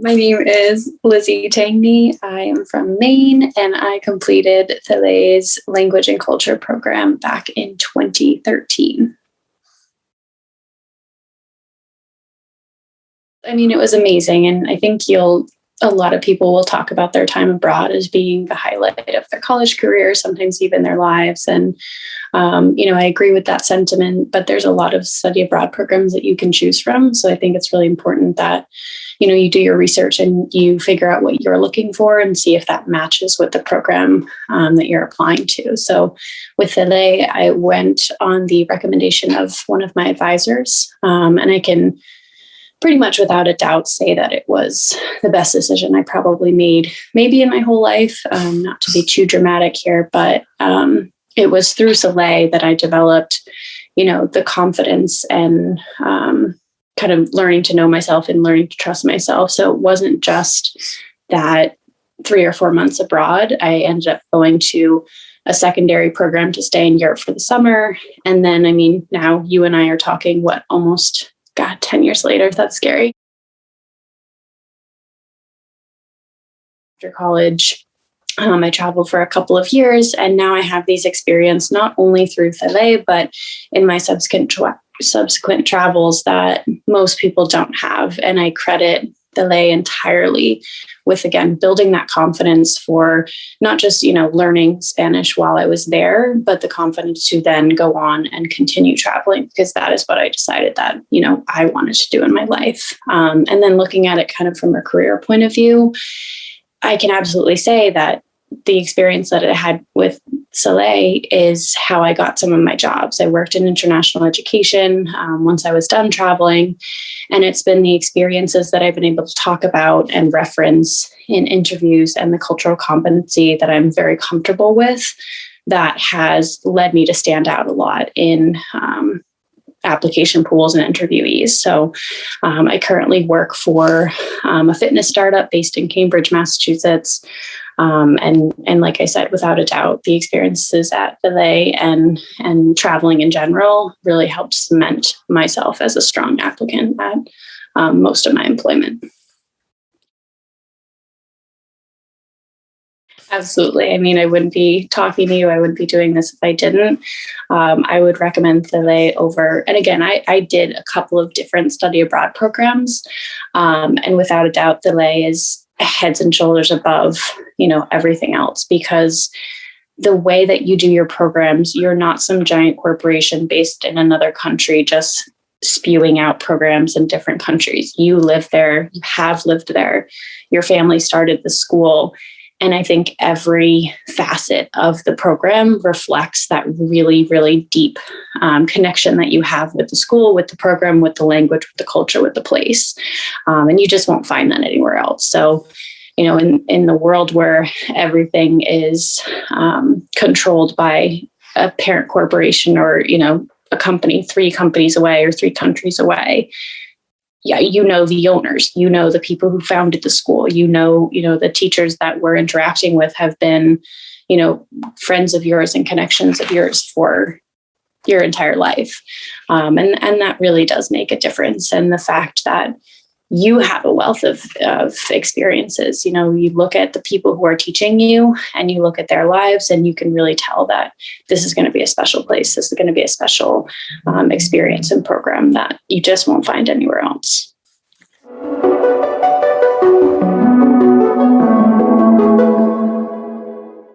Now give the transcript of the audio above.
My name is Lizzie Tangney. I am from Maine, and I completed Toledo's language and culture program back in 2013. I mean, it was amazing. And I think a lot of people will talk about their time abroad as being the highlight of their college career, sometimes even their lives. And, I agree with that sentiment, but there's a lot of study abroad programs that you can choose from. So I think it's really important that, you do your research and you figure out what you're looking for and see if that matches with the program that you're applying to. So with LA, I went on the recommendation of one of my advisors, and I can pretty much without a doubt say that it was the best decision I probably made, maybe in my whole life, not to be too dramatic here, but it was through Soleil that I developed, the confidence and kind of learning to know myself and learning to trust myself. So it wasn't just that 3 or 4 months abroad. I ended up going to a secondary program to stay in Europe for the summer. And then, now you and I are talking, almost 10 years later. That's scary. After college, I traveled for a couple of years, and now I have these experiences not only through Soleil, but in my subsequent travels that most people don't have. And I credit Soleil entirely with, again, building that confidence for not just, learning Spanish while I was there, but the confidence to then go on and continue traveling, because that is what I decided that, I wanted to do in my life. And then looking at it kind of from a career point of view, I can absolutely say that the experience that I had with Soleil is how I got some of my jobs. I worked in international education once I was done traveling, and it's been the experiences that I've been able to talk about and reference in interviews and the cultural competency that I'm very comfortable with that has led me to stand out a lot in application pools and interviewees. So I currently work for a fitness startup based in Cambridge, Massachusetts. And like I said, without a doubt, the experiences at Soleil and traveling in general really helped cement myself as a strong applicant at most of my employment. Absolutely. I wouldn't be talking to you. I wouldn't be doing this if I didn't. I would recommend Soleil over. And again, I did a couple of different study abroad programs. And without a doubt, Soleil is heads and shoulders above, everything else, because the way that you do your programs, you're not some giant corporation based in another country just spewing out programs in different countries. You live there, you have lived there, your family started the school. And I think every facet of the program reflects that really, really deep connection that you have with the school, with the program, with the language, with the culture, with the place. And you just won't find that anywhere else. So, in the world where everything is controlled by a parent corporation or, a company 3 companies away or 3 countries away, yeah, the owners, the people who founded the school, the teachers that we're interacting with have been, friends of yours and connections of yours for your entire life. And that really does make a difference. And the fact that you have a wealth of experiences, you look at the people who are teaching you and you look at their lives and you can really tell that this is going to be a special place. This is going to be a special experience and program that you just won't find anywhere else.